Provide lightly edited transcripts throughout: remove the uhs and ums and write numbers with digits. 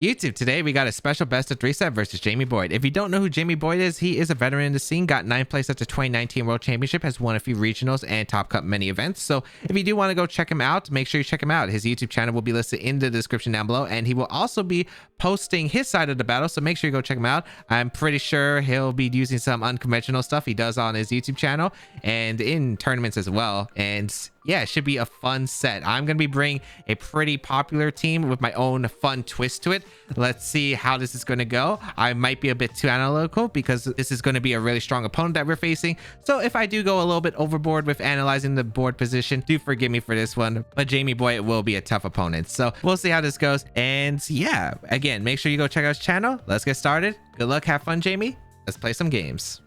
YouTube, today we got a special best of 3 set versus Jamie Boyt. If you don't know who Jamie Boyt is, he is a veteran in the scene, got 9th place at the 2019 World Championship, has won a few regionals and top cut many events. So if you do want to go check him out, make sure you check him out. His YouTube channel will be listed in the description down below, and he will also be posting his side of the battle, so make sure you go check him out. I'm pretty sure he'll be using some unconventional stuff he does on his YouTube channel and in tournaments as well. And yeah, it should be a fun set. I'm going to be bringing a pretty popular team with my own fun twist to it. Let's see how this is going to go. I might be a bit too analytical because this is going to be a really strong opponent that we're facing. So if I do go a little bit overboard with analyzing the board position, do forgive me for this one. But Jamie Boyt will be a tough opponent. So we'll see how this goes. And yeah, again, make sure you go check out his channel. Let's get started. Good luck. Have fun, Jamie. Let's play some games.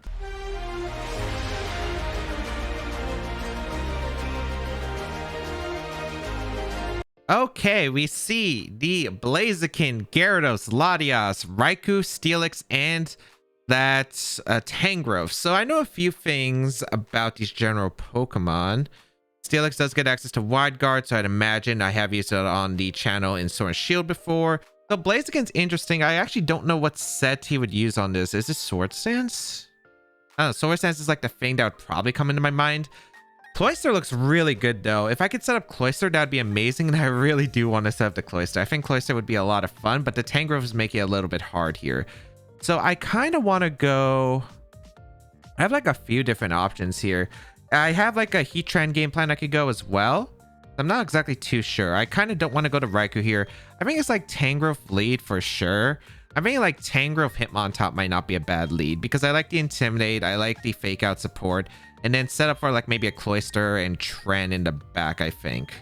Okay, we see the Blaziken, Gyarados, Latias, Raikou, Steelix, and that Tangrowth. So I know a few things about these general Pokemon. Steelix does get access to Wide Guard, so I'd imagine I have used it on the channel in Sword and Shield before. So Blaziken's interesting. I actually don't know what set he would use on this. Is this Sword Stance? I don't know. Sword Stance is like the thing that would probably come into my mind. Cloyster looks really good though. If I could set up Cloyster, that'd be amazing, and I really do want to set up the Cloyster. I think Cloyster would be a lot of fun, but the Tangrowth is making it a little bit hard here. So I kind of want to go... I have like a few different options here. I have like a Heatran game plan I could go as well. I'm not exactly too sure. I kind of don't want to go to Raikou here. I think it's like Tangrowth lead for sure. I think like Tangrowth Hitmontop might not be a bad lead because I like the Intimidate, I like the Fake Out support, and then set up for like maybe a Cloyster and Tren in the back, I think.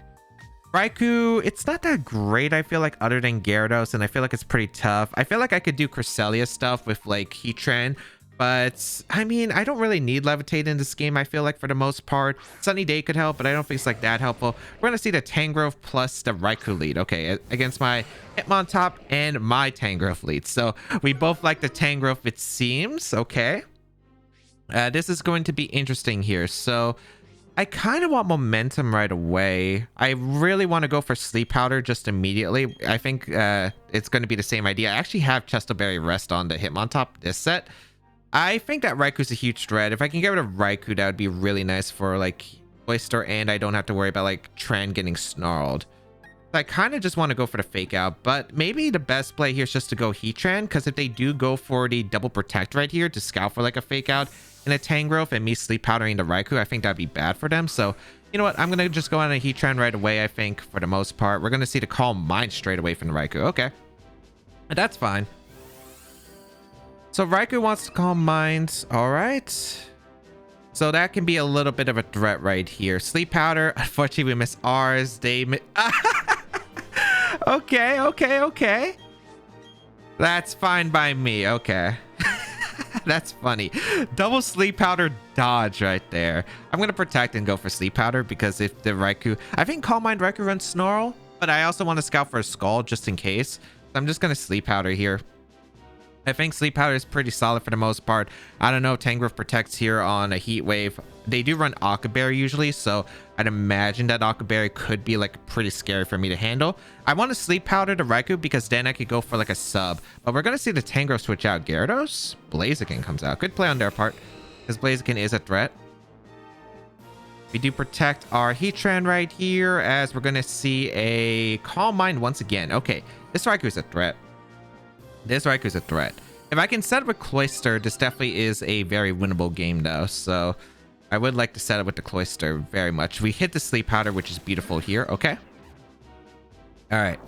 Raikou, it's not that great, I feel like, other than Gyarados, and I feel like it's pretty tough. I feel like I could do Cresselia stuff with like Heatran, but I mean, I don't really need Levitate in this game, I feel like, for the most part. Sunny Day could help, but I don't think it's like that helpful. We're gonna see the Tangrowth plus the Raikou lead, okay, against my Hitmontop and my Tangrowth lead. So we both like the Tangrowth, it seems. Okay. This is going to be interesting here. So I kind of want momentum right away. I really want to go for Sleep Powder just immediately. I think it's going to be the same idea. I actually have Chesto Rest on the Hitmontop this set. I think that Raikou's a huge threat. If I can get rid of Raikou, that would be really nice for like Cloyster, and I don't have to worry about like Tren getting snarled. I kind of just want to go for the Fake Out, but maybe the best play here is just to go Heatran, because if they do go for the Double Protect right here to scout for like a Fake Out and a Tangrowth and me Sleep Powdering the Raikou, I think that'd be bad for them. So you know what, I'm gonna just go on a Heatran right away. I think for the most part we're gonna see the Calm Mind straight away from the Raikou. Okay, that's fine. So Raikou wants to Calm Mind. All right, so that can be a little bit of a threat right here. Sleep Powder, unfortunately we miss ours. They okay, that's fine by me. Okay. That's funny. Double Sleep Powder dodge right there. I'm gonna protect and go for Sleep Powder because if the Raikou, I think Calm Mind Raikou runs Snarl, but I also want to scout for a Skull just in case. So I'm just gonna Sleep Powder here. I think Sleep Powder is pretty solid for the most part. I don't know, Tangrowth protects here on a Heat Wave. They do run Aqua Berry usually, so I'd imagine that Aqua Berry could be like pretty scary for me to handle. I want to Sleep Powder to Raikou because then I could go for like a sub. But we're gonna see the Tangrowth switch out. Gyarados? Blaziken comes out. Good play on their part, because Blaziken is a threat. We do protect our Heatran right here, as we're gonna see a Calm Mind once again. Okay, this Raikou is a threat. This Raikou's a threat. If I can set up a Cloyster, this definitely is a very winnable game though. So I would like to set up with the Cloyster very much. We hit the Sleep Powder, which is beautiful here. Okay. All right.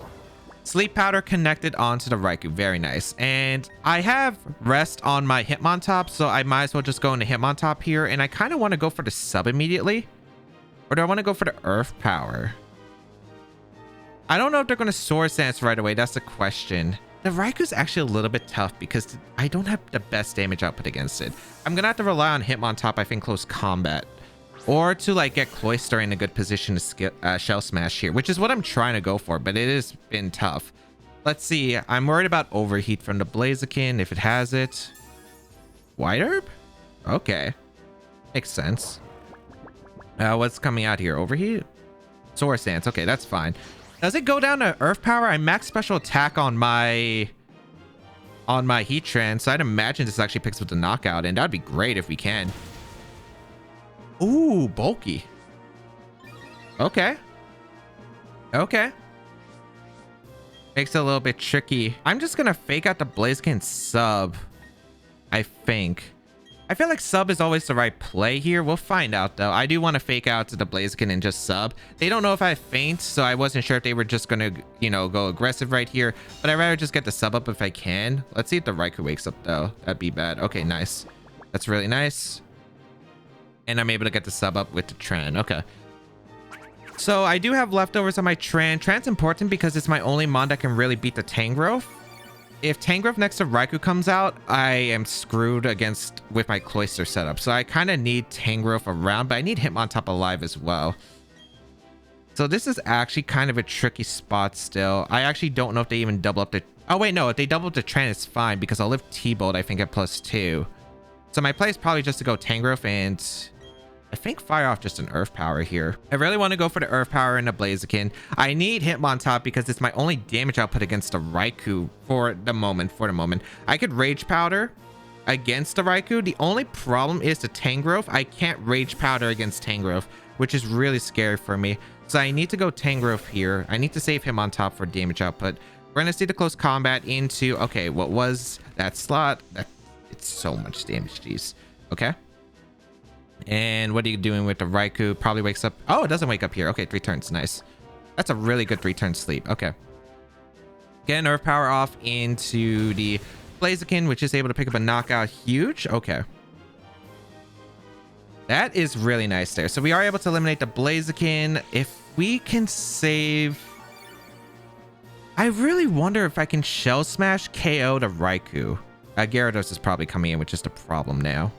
Sleep Powder connected onto the Raikou. Very nice. And I have Rest on my Hitmontop, so I might as well just go into Hitmontop here. And I kind of want to go for the sub immediately. Or do I want to go for the Earth Power? I don't know if they're going to Sword Stance right away. That's the question. The Raikou's actually a little bit tough because I don't have the best damage output against it. I'm gonna have to rely on Hitmontop, I think, close combat, or to like get Cloyster in a good position to Shell Smash here, which is what I'm trying to go for, but it has been tough. Let's see. I'm worried about Overheat from the Blaziken if it has it. White Herb? Okay, makes sense. What's coming out here? Overheat? Sword Stance. Okay, that's fine. Does it go down to Earth Power? I max special attack on my Heat Trance, so I'd imagine this actually picks up the knockout, and that'd be great if we can. Ooh, bulky. Okay. Okay. Makes it a little bit tricky. I'm just gonna fake out the Blaziken sub, I think. I feel like sub is always the right play here. We'll find out though. I do want to fake out to the Blaziken and just sub. They don't know if I faint, so I wasn't sure if they were just gonna, you know, go aggressive right here. But I'd rather just get the sub up if I can. Let's see if the Raikou wakes up though. That'd be bad. Okay, nice. That's really nice. And I'm able to get the sub up with the Tran. Okay. So I do have leftovers on my Tran. Tran's important because it's my only mon that can really beat the Tangrowth. If Tangrowth next to Raikou comes out, I am screwed with my Cloyster setup. So I kind of need Tangrowth around, but I need Hitmontop alive as well. So this is actually kind of a tricky spot still. I actually don't know if they even double up the... Oh, wait, no. If they double up the Tran, it's fine because I'll live T-Bolt, I think, at +2. So my play is probably just to go Tangrowth and... I think fire off just an Earth Power here. I really want to go for the Earth Power and the Blaziken. I need Hitmontop because it's my only damage output against the Raikou for the moment. I could Rage Powder against the Raikou. The only problem is the Tangrowth. I can't Rage Powder against Tangrowth, which is really scary for me. So I need to go Tangrowth here. I need to save Hitmontop for damage output. We're going to see the close combat into... Okay, what was that slot? It's so much damage, jeez. Okay. And what are you doing with the Raikou? Probably wakes up. Oh, it doesn't wake up here. Okay, 3 turns. Nice. That's a really good 3-turn sleep. Okay. Get an Earth Power off into the Blaziken, which is able to pick up a knockout. Huge. Okay. That is really nice there. So we are able to eliminate the Blaziken. If we can save... I really wonder if I can Shell Smash KO the Raikou. Gyarados is probably coming in, which is the problem now.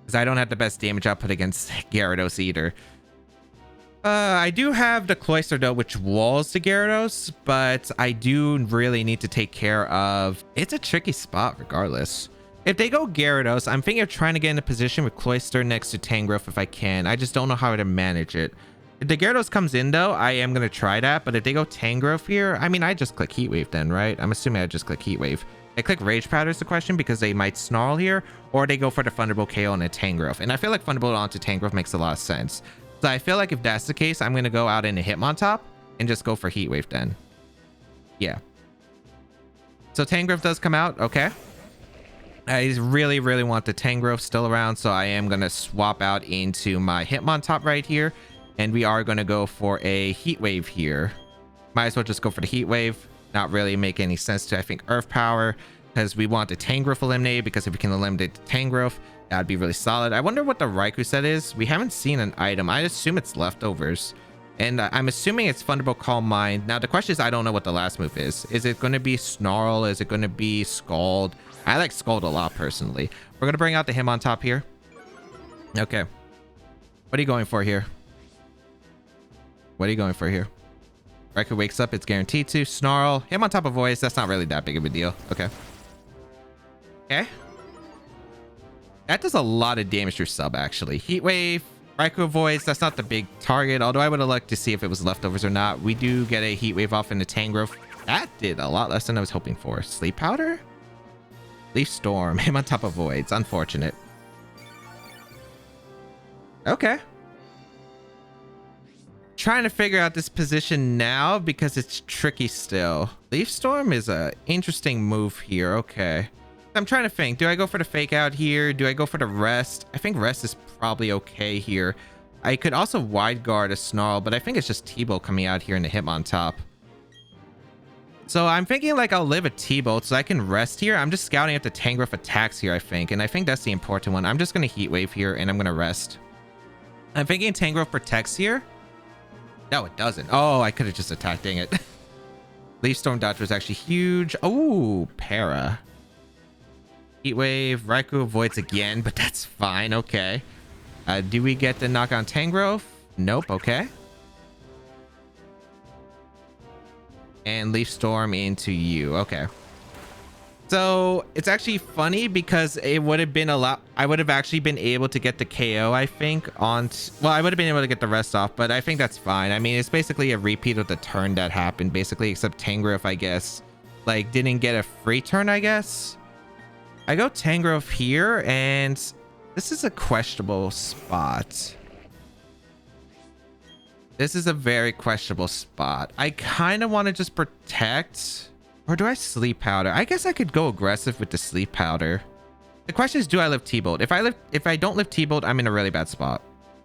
Because I don't have the best damage output against Gyarados either. I do have the Cloyster though, which walls to Gyarados, but I do really need to take care of... It's a tricky spot regardless. If they go Gyarados, I'm thinking of trying to get in a position with Cloyster next to Tangrowth if I can. I just don't know how to manage it. If the Gyarados comes in though, I am going to try that, but if they go Tangrowth here, I mean, I just click Heat Wave then, right? I'm assuming I just click Heat Wave. I click Rage Powder is the question because they might Snarl here, or they go for the Thunderbolt KO on a Tangrowth. And I feel like Thunderbolt onto Tangrowth makes a lot of sense. So I feel like if that's the case, I'm going to go out into Hitmontop and just go for Heat Wave then. Yeah. So Tangrowth does come out. Okay. I really, really want the Tangrowth still around, so I am going to swap out into my Hitmontop right here. And we are going to go for a Heat Wave here. Might as well just go for the Heat Wave. Not really make any sense to, I think, Earth Power, because we want the Tangrowth eliminated, because if we can eliminate the Tangrowth, that would be really solid. I wonder what the Raikou set is. We haven't seen an item. I assume it's leftovers. And I'm assuming it's Thunderbolt Calm Mind. Now, the question is, I don't know what the last move is. Is it going to be Snarl? Is it going to be Scald? I like Scald a lot, personally. We're going to bring out the Hitmontop here. Okay. What are you going for here? What are you going for here? Raikou wakes up, it's guaranteed to. Snarl. Hitmontop of voice. That's not really that big of a deal. Okay. Okay. That does a lot of damage to your sub, actually. Heat Wave. Raikou voice. That's not the big target, although I would have liked to see if it was leftovers or not. We do get a Heat Wave off into Tangrowth. That did a lot less than I was hoping for. Sleep Powder? Leaf Storm. Hitmontop of voids. Unfortunate. Okay. Trying to figure out this position now because it's tricky still. Leaf Storm is a interesting move here. Okay. I'm trying to think. Do I go for the fake out here? Do I go for the rest? I think rest is probably okay here. I could also wide guard a Snarl, but I think it's just T-Bolt coming out here in the Hitmontop. So I'm thinking like I'll live a T-Bolt so I can rest here. I'm just scouting if the Tangrowth attacks here, I think. And I think that's the important one. I'm just going to Heat Wave here and I'm going to rest. I'm thinking Tangrowth protects here. No, it doesn't. Oh, I could have just attacked. Dang it. Leaf Storm dodge was actually huge. Oh, Para. Heat Wave. Raikou avoids again, but that's fine. Okay. Do we get the knock on Tangrowth? Nope. Okay. And Leaf Storm into you. Okay. So it's actually funny because it would have been a lot. I would have actually been able to get the KO, I think, on. Well, I would have been able to get the rest off, but I think that's fine. I mean, it's basically a repeat of the turn that happened, basically, except Tangrowth, I guess, like, didn't get a free turn, I guess. I go Tangrowth here, and this is a questionable spot. This is a very questionable spot. I kind of want to just protect. Or do I sleep powder? I guess I could go aggressive with the sleep powder. The question is, do I live T-Bolt? If I don't live T-Bolt, I'm in a really bad spot.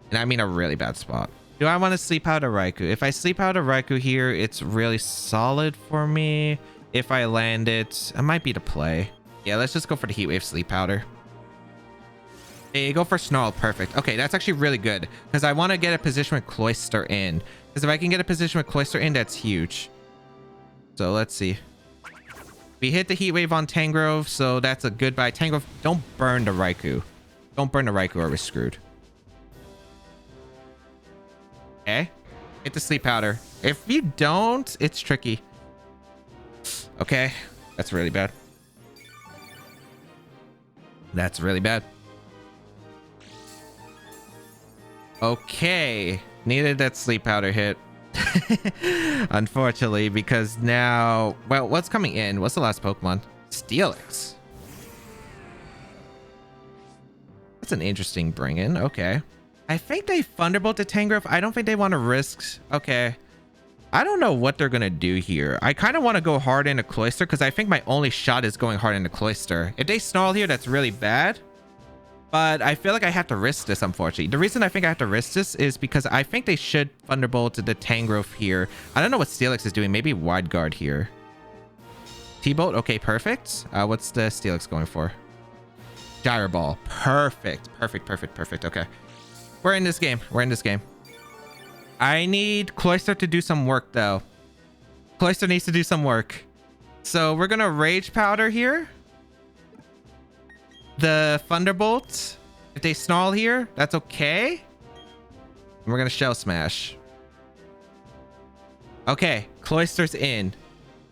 And I mean a really bad spot. Do I want to sleep powder Raikou? If I sleep powder Raikou here, it's really solid for me. If I land it, it might be the play. Yeah, let's just go for the Heat Wave sleep powder. Hey, go for Snarl. Perfect. Okay, that's actually really good. Because I want to get a position with Cloyster in. Because if I can get a position with Cloyster in, that's huge. So let's see. We hit the Heat Wave on Tangrowth, so that's a goodbye. Tangrowth, don't burn the Raikou. Don't burn the Raikou or we're screwed. Okay. Hit the Sleep Powder. If you don't, it's tricky. Okay. That's really bad. That's really bad. Okay. Needed that Sleep Powder hit. Unfortunately, because now, well, what's coming in? What's the last Pokemon? Steelix. That's an interesting bring in. Okay. I think they Thunderbolt to Tangrowth. I don't think they want to risk. Okay. I don't know what they're going to do here. I kind of want to go hard into Cloyster because I think my only shot is going hard into Cloyster. If they Snarl here, that's really bad. But I feel like I have to risk this, unfortunately. The reason I think I have to risk this is because I think they should Thunderbolt to the Tangrowth here. I don't know what Steelix is doing. Maybe Wide Guard here. T-Bolt. Okay, perfect. What's the Steelix going for? Gyro Ball. Perfect. Perfect, perfect, perfect. Okay. We're in this game. We're in this game. I need Cloyster to do some work, though. Cloyster needs to do some work. So we're going to Rage Powder here. The Thunderbolt. If they Snarl here, that's okay. And we're gonna Shell Smash. Okay, Cloyster's in.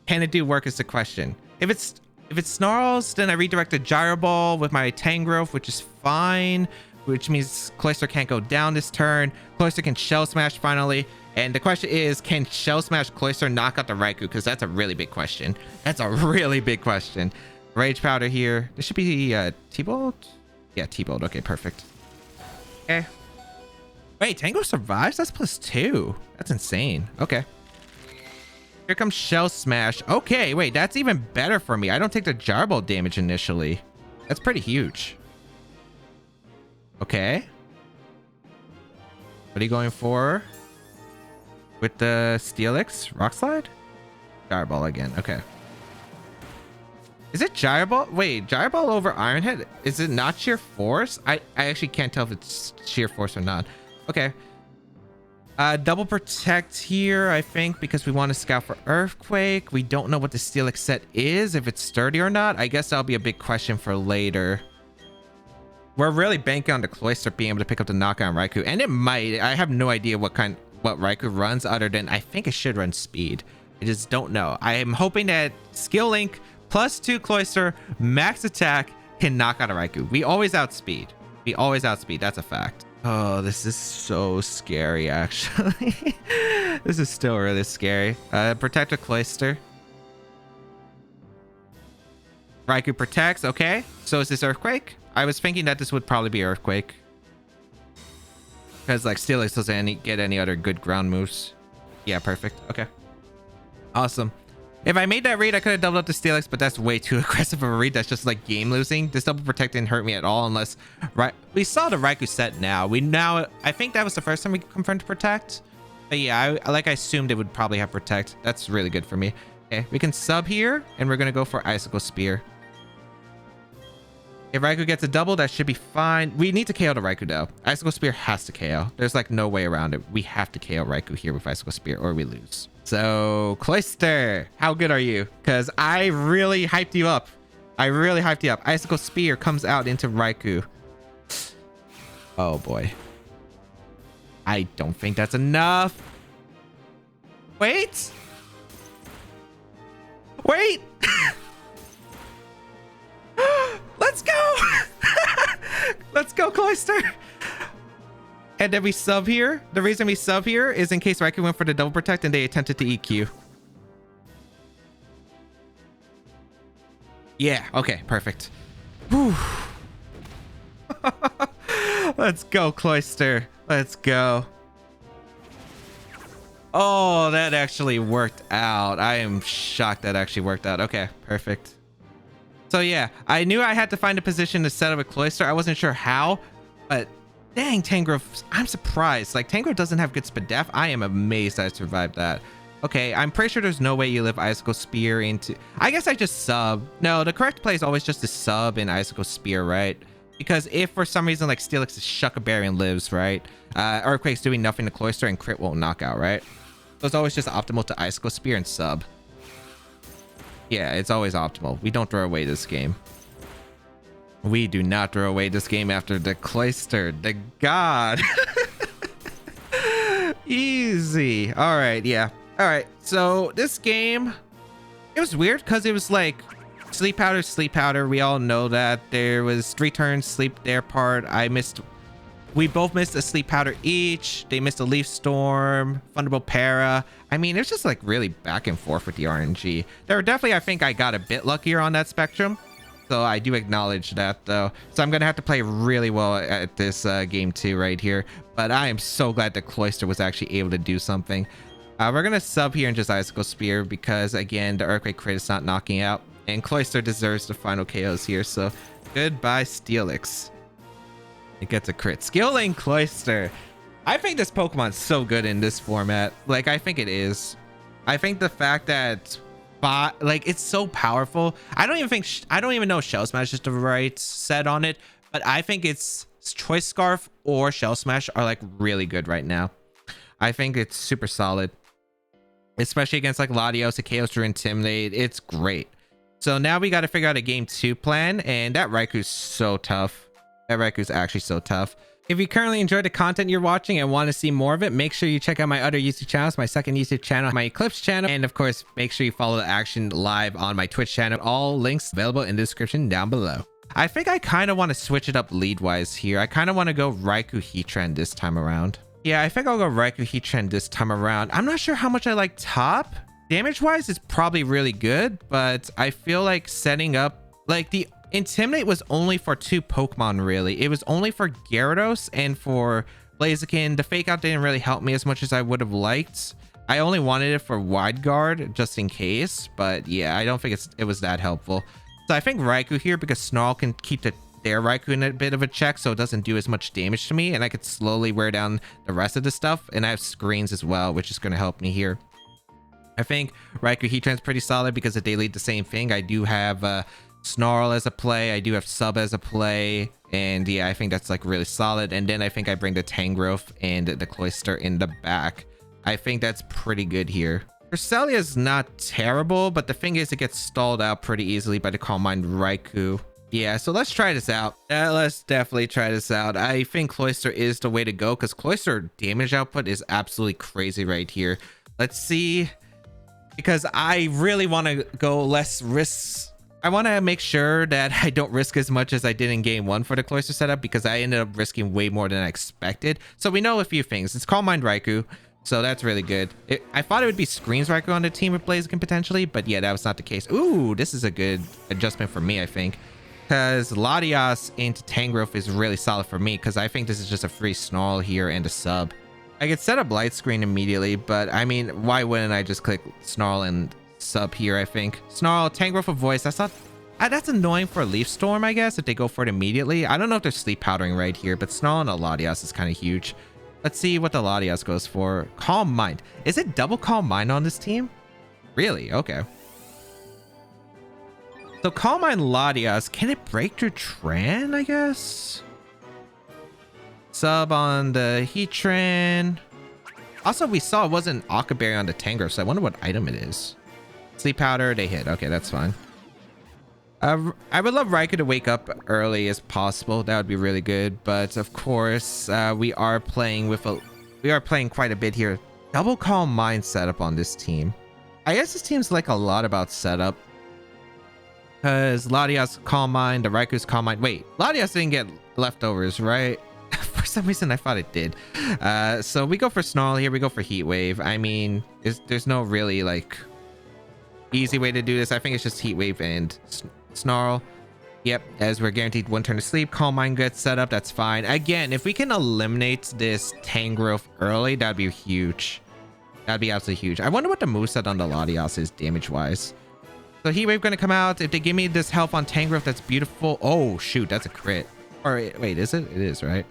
Can it do work is the question. If it Snarls, then I redirect a Gyro Ball with my Tangrowth, which is fine. Which means Cloyster can't go down this turn. Cloyster can Shell Smash finally. And the question is, can Shell Smash Cloyster knock out the Raikou? Because that's a really big question. That's a really big question. Rage Powder here. This should be T-Bolt? Yeah, T-Bolt. Okay, perfect. Okay. Wait, Tango survives? That's +2. That's insane. Okay. Here comes Shell Smash. Okay, wait, that's even better for me. I don't take the Jarbolt damage initially. That's pretty huge. Okay. What are you going for? With the Steelix? Rock Slide? Gyro again. Okay. Is it Gyro Ball? Wait, Gyro Ball over Iron Head? Is it not Sheer Force? I actually can't tell if it's Sheer Force or not. Okay. Double Protect here, I think, because we want to scout for Earthquake. We don't know what the Steelix set is, if it's sturdy or not. I guess that'll be a big question for later. We're really banking on the Cloyster being able to pick up the knockout Raikou. And it might. I have no idea what Raikou runs other than I think it should run Speed. I just don't know. I am hoping that Skill Link +2 Cloyster, max attack, can knock out a Raikou. We always outspeed. We always outspeed. That's a fact. Oh, this is so scary, actually. This is still really scary. Protect a Cloyster. Raikou protects. Okay. So is this Earthquake? I was thinking that this would probably be Earthquake. Because, like, Steelix doesn't get any other good ground moves. Yeah, perfect. Okay. Awesome. If I made that read, I could have doubled up the Steelix, but that's way too aggressive of a read. That's just like game losing. This double protect didn't hurt me at all unless we saw the Raikou set now. I think that was the first time we confirmed protect. But yeah, I assumed it would probably have protect. That's really good for me. Okay, we can sub here and we're gonna go for Icicle Spear. If Raikou gets a double, that should be fine. We need to KO the Raikou though. Icicle Spear has to KO. There's like no way around it. We have to KO Raikou here with Icicle Spear or we lose. So, Cloyster, how good are you? Because I really hyped you up. I really hyped you up. Icicle Spear comes out into Raikou. Oh boy. I don't think that's enough. Wait. Wait. Cloyster. And then we sub here. The reason we sub here is in case Raikou went for the double protect and they attempted to EQ. Yeah, okay, perfect. Whew. Let's go, Cloyster. Let's go. Oh, that actually worked out. I am shocked that actually worked out. Okay, perfect. So yeah, I knew I had to find a position to set up a Cloyster. I wasn't sure how, but dang, Tangrowth, I'm surprised. Like, Tangrowth doesn't have good Spadef. I am amazed I survived that. Okay, I'm pretty sure there's no way you live Icicle Spear into... I guess I just sub. No, the correct play is always just to sub in Icicle Spear, right? Because if for some reason, like, Steelix is Shuckleberry lives, right? Earthquake's doing nothing to Cloyster and crit won't knock out, right? So it's always just optimal to Icicle Spear and sub. Yeah, it's always optimal. We don't throw away this game. We do not throw away this game after the Cloyster. The god. Easy. All right, yeah. All right, so this game, it was weird because it was like sleep powder. We all know that there was 3 turns sleep their part. We both missed a sleep powder each. They missed a leaf storm, fundable para. I mean, it's just like really back and forth with the RNG. There were definitely, I think I got a bit luckier on that spectrum. So I do acknowledge that though. So I'm going to have to play really well at this game too right here. But I am so glad that Cloyster was actually able to do something. We're going to sub here and just Icicle Spear because, again, the Earthquake crit is not knocking out. And Cloyster deserves the final KOs here. So, goodbye, Steelix. It gets a crit. Skilling Cloyster. I think this Pokemon's so good in this format. Like, I think it is. I think the fact that, like, it's so powerful. I don't even know if Shell Smash is the right set on it. But I think it's Choice Scarf or Shell Smash are, like, really good right now. I think it's super solid. Especially against like Latios, a KOs or Intimidate. It's great. So now we got to figure out a game 2 plan. And that Raikou's so tough. That Raikou's actually so tough. If you currently enjoy the content you're watching and want to see more of it, make sure you check out my other YouTube channels, my second YouTube channel, my Eclipse channel, and of course, make sure you follow the action live on my Twitch channel. All links available in the description down below. I think I kind of want to switch it up lead-wise here. I kind of want to go Raikou Heatran this time around. Yeah, I think I'll go Raikou Heatran this time around. I'm not sure how much I like top. Damage-wise, it's probably really good, but I feel like setting up... Like, the Intimidate was only for 2 Pokemon, really. It was only for Gyarados and for Blaziken. The Fake Out didn't really help me as much as I would have liked. I only wanted it for Wide Guard, just in case. But, yeah, I don't think it was that helpful. So I think Raikou here, because Snarl can keep their Raikou in a bit of a check so it doesn't do as much damage to me, and I could slowly wear down the rest of the stuff. And I have screens as well, which is going to help me here. I think Raikou Heatran's pretty solid because they lead the same thing. I do have Snarl as a play, I do have Sub as a play, and yeah, I think that's like really solid. And then I think I bring the Tangrowth and the Cloyster in the back. I think that's pretty good here. Cresselia is not terrible, but the thing is it gets stalled out pretty easily by the Calm Mind Raikou. Yeah, so let's try this out. Let's definitely try this out. I think Cloyster is the way to go because Cloyster damage output is absolutely crazy right here. Let's see, because I really want to go less risks. I want to make sure that I don't risk as much as I did in game 1 for the Cloyster setup because I ended up risking way more than I expected. So we know a few things. It's Calm Mind Raikou, so that's really good. I thought it would be Screens Raikou on the team with Blaziken potentially, but yeah, that was not the case. Ooh, this is a good adjustment for me, I think. Because Latias into Tangrowth is really solid for me because I think this is just a free Snarl here and a sub. I could set up Light Screen immediately, but I mean, why wouldn't I just click Snarl and sub here, I think. Snarl, Tangrowth for Voice. That's not... that's annoying for a Leaf Storm, I guess, if they go for it immediately. I don't know if they're Sleep Powdering right here, but Snarl and a Latias is kind of huge. Let's see what the Latias goes for. Calm Mind. Is it double Calm Mind on this team? Really? Okay. So Calm Mind Latias, can it break through Tran, I guess? Sub on the Heatran. Also, we saw it wasn't Aqua Berry on the Tangrowth, so I wonder what item it is. Sleep Powder, they hit. Okay, that's fine. I would love Raikou to wake up early as possible. That would be really good. But of course, we are playing quite a bit here. Double Calm Mind setup on this team. I guess this team's like a lot about setup. Because Latias Calm Mind, the Raiku's Calm Mind. Wait, Latias didn't get leftovers, right? For some reason, I thought it did. So we go for Snarl here. We go for Heat Wave. I mean, there's no really like easy way to do this. I think it's just Heat Wave and Snarl. Yep, as we're guaranteed 1 turn to sleep. Calm Mind gets set up. That's fine. Again, if we can eliminate this Tangrowth early, that'd be huge. That'd be absolutely huge. I wonder what the moveset on the Latias is damage-wise. So Heat Wave gonna come out. If they give me this health on Tangrowth, that's beautiful. Oh, shoot, that's a crit. Or wait, is it? It is, right?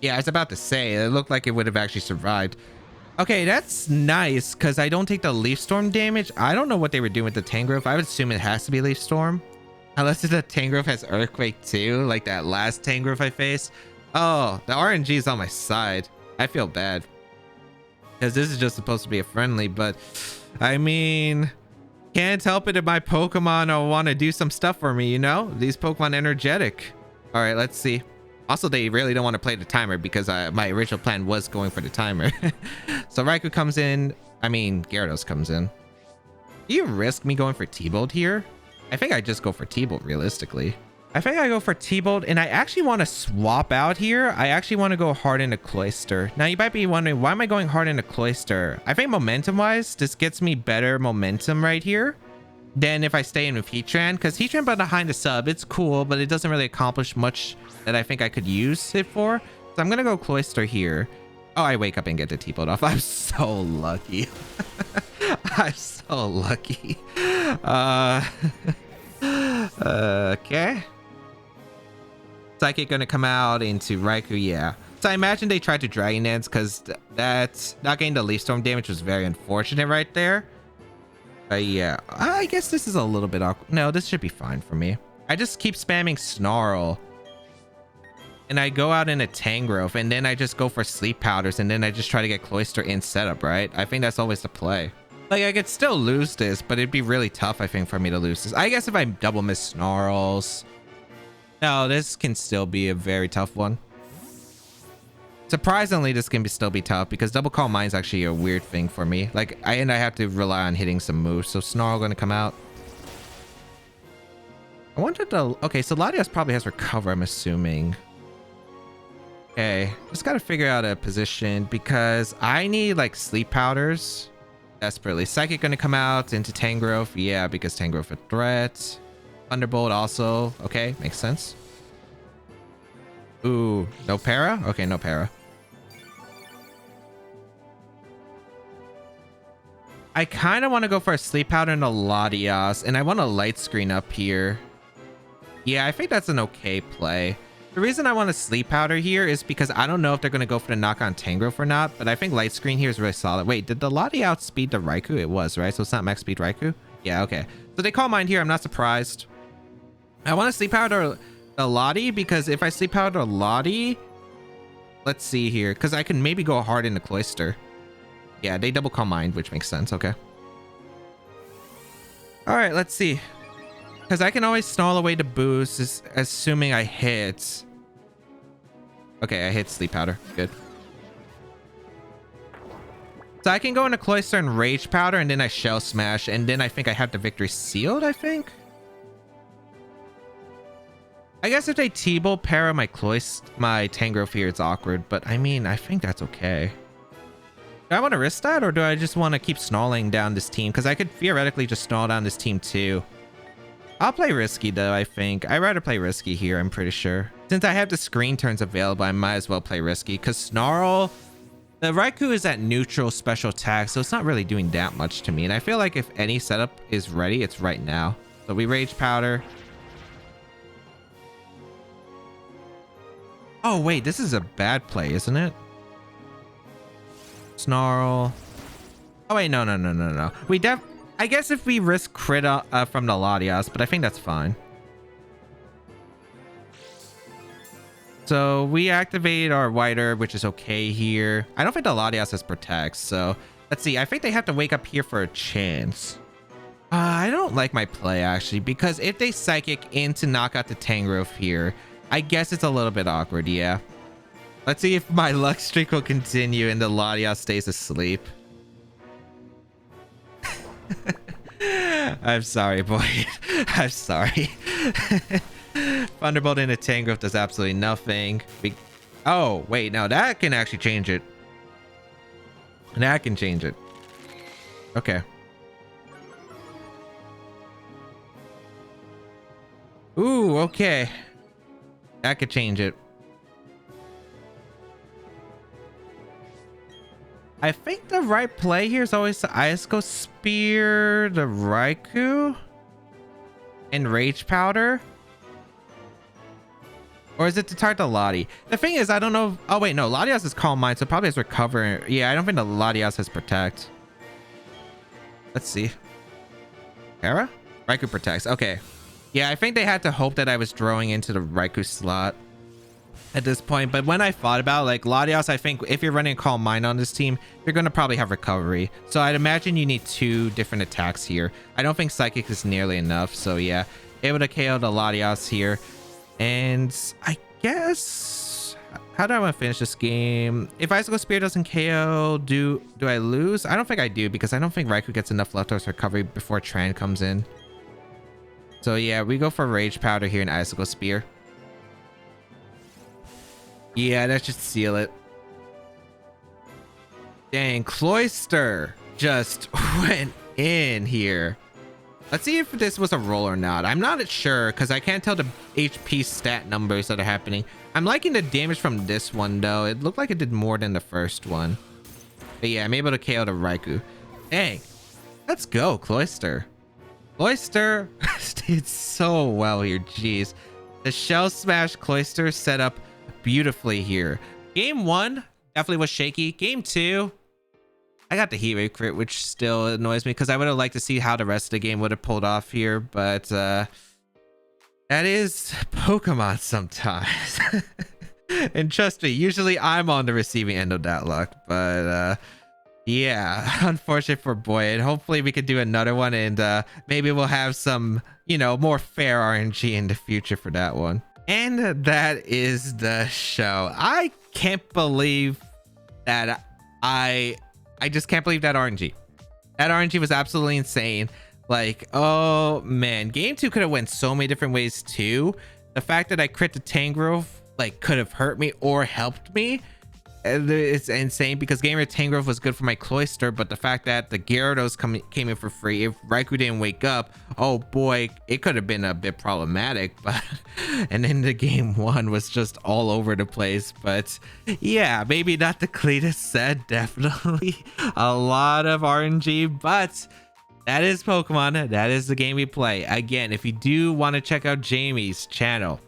Yeah, I was about to say, it looked like it would have actually survived. Okay, that's nice, because I don't take the Leaf Storm damage. I don't know what they were doing with the Tangrowth. I would assume it has to be Leaf Storm. Unless the Tangrowth has Earthquake too, like that last Tangrowth I faced. Oh, the RNG is on my side. I feel bad. Because this is just supposed to be a friendly, but... I mean... Can't help it if my Pokemon want to do some stuff for me, you know? These Pokemon energetic. Alright, let's see. Also, they really don't want to play the timer because my original plan was going for the timer. So Raikou comes in. I mean, Gyarados comes in. Do you risk me going for T-Bolt here? I think I just go for T-Bolt realistically. I think I go for T-Bolt, and I actually want to swap out here. I actually want to go hard into Cloyster. Now, you might be wondering, why am I going hard into Cloyster? I think momentum-wise, this gets me better momentum right here than if I stay in with Heatran, because Heatran behind the sub, it's cool, but it doesn't really accomplish much that I think I could use it for. So I'm going to go Cloyster here. Oh, I wake up and get the T-Bolt off. I'm so lucky. I'm so lucky. Okay. Psychic gonna come out into Raikou, yeah. So I imagine they tried to Dragon Dance because that's not getting the Leaf Storm damage was very unfortunate right there. Yeah, I guess this is a little bit awkward. No, this should be fine for me. I just keep spamming Snarl. And I go out in a Tangrowth, and then I just go for Sleep Powders, and then I just try to get Cloyster in setup, right? I think that's always the play. Like, I could still lose this, but it'd be really tough, I think, for me to lose this. I guess if I double miss Snarls... No, this can still be a very tough one. Surprisingly, this can still be tough because double Calm Mind is actually a weird thing for me. Like, I have to rely on hitting some moves. So Snarl going to come out. I wanted to... Okay, so Latias probably has Recover, I'm assuming. Okay, just got to figure out a position because I need, like, Sleep Powders desperately. Psychic going to come out into Tangrowth. Yeah, because Tangrowth a threat. Thunderbolt also. Okay, makes sense. Ooh, no para? Okay, no para. I kind of want to go for a Sleep Powder and a Latias, and I want a Light Screen up here. Yeah, I think that's an okay play. The reason I want a Sleep Powder here is because I don't know if they're going to go for the knock on Tangrowth or not, but I think Light Screen here is really solid. Wait, did the Lati outspeed the Raikou? It was, right? So it's not max speed Raikou? Yeah, okay. So they Calm Mind here. I'm not surprised. I want to Sleep Powder a Lati because if I Sleep Powder a Lati, let's see here, because I can maybe go hard into Cloyster. Yeah, they double Calm Mind, which makes sense. Okay. All right, let's see. Because I can always Snarl away the boost, assuming I hit. Okay, I hit Sleep Powder. Good. So I can go into Cloyster and Rage Powder, and then I Shell Smash, and then I think I have the victory sealed, I think. I guess if they T-Bolt para my Tangrowth here, it's awkward, but I mean, I think that's okay. Do I want to risk that, or do I just want to keep snarling down this team? Because I could theoretically just snarl down this team too. I'll play risky though, I think. I'd rather play risky here, I'm pretty sure. Since I have the screen turns available, I might as well play risky, because Snarl... The Raikou is at neutral special attack, so it's not really doing that much to me. And I feel like if any setup is ready, it's right now. So we Rage Powder. Oh, wait, this is a bad play, isn't it? Snarl. Oh, wait, no. I guess if we risk crit from the Latias, but I think that's fine. So we activate our White Herb, which is okay here. I don't think the Latias has Protect, so let's see. I think they have to wake up here for a chance. I don't like my play, actually, because if they Psychic in to knock out the Tangrowth here, I guess it's a little bit awkward, yeah. Let's see if my luck streak will continue and the Latias stays asleep. I'm sorry, boy. I'm sorry. Thunderbolt into Tangrowth does absolutely nothing. Oh, wait, no, that can actually change it. That can change it. Okay. Ooh, okay. That could change it. I think the right play here is always to Ice-Go Spear the Raikou and Rage Powder. Or is it to target the Lati? The thing is, I don't know. Oh, wait, no. Latias has Calm Mind, so probably has Recover. Yeah, I don't think the Latias has Protect. Let's see. Hera? Raikou protects. Okay. Yeah, I think they had to hope that I was throwing into the Raikou slot at this point. But when I thought about like Latias, I think if you're running Calm Mind on this team, you're going to probably have Recovery. So I'd imagine you need 2 different attacks here. I don't think Psychic is nearly enough. So yeah, able to KO the Latias here. And I guess, how do I want to finish this game? If Icicle Spear doesn't KO, do I lose? I don't think I do, because I don't think Raikou gets enough leftovers recovery before Tran comes in. So yeah, we go for Rage Powder here in Icicle Spear. Yeah, that should seal it. Dang, Cloyster just went in here. Let's see if this was a roll or not. I'm not sure because I can't tell the HP stat numbers that are happening. I'm liking the damage from this one though. It looked like it did more than the first one. But yeah, I'm able to KO the Raikou. Dang. Let's go, Cloyster. Cloyster did so well here. Jeez. The Shell Smash Cloyster set up beautifully here. Game 1 definitely was shaky. Game 2, I got the heat rate crit, which still annoys me because I would have liked to see how the rest of the game would have pulled off here, but that is Pokemon sometimes. And trust me, usually I'm on the receiving end of that luck, but yeah, unfortunate for Boyt. Hopefully we could do another one and maybe we'll have some, you know, more fair RNG in the future for that one. And that is the show. I can't believe that I just can't believe that RNG. That RNG was absolutely insane. Like, oh man, game 2 could have went so many different ways too. The fact that I crit the Tangrowth like could have hurt me or helped me. It's insane because game of Tangrowth was good for my Cloyster, but the fact that the Gyarados came in for free, if Raikou didn't wake up, oh boy, it could have been a bit problematic. But and then the game 1 was just all over the place. But yeah, maybe not the cleanest set, definitely a lot of RNG, but that is Pokemon. That is the game we play. Again, if you do want to check out Jamie's channel,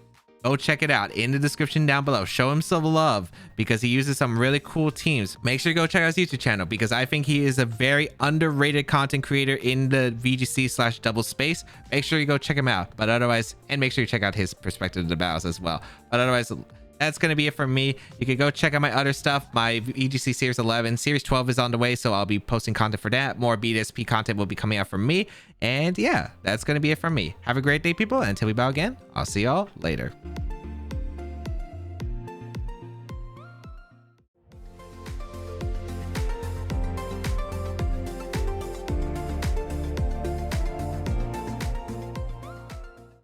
go check it out in the description down below. Show him some love because he uses some really cool teams. Make sure you go check out his YouTube channel because I think he is a very underrated content creator in the VGC / double space. Make sure you go check him out. But otherwise, and make sure you check out his perspective of the battles as well. But otherwise, that's going to be it for me. You can go check out my other stuff. My VGC Series 11. Series 12 is on the way, so I'll be posting content for that. More BDSP content will be coming out from me. And yeah, that's going to be it from me. Have a great day, people. Until we bow again, I'll see y'all later.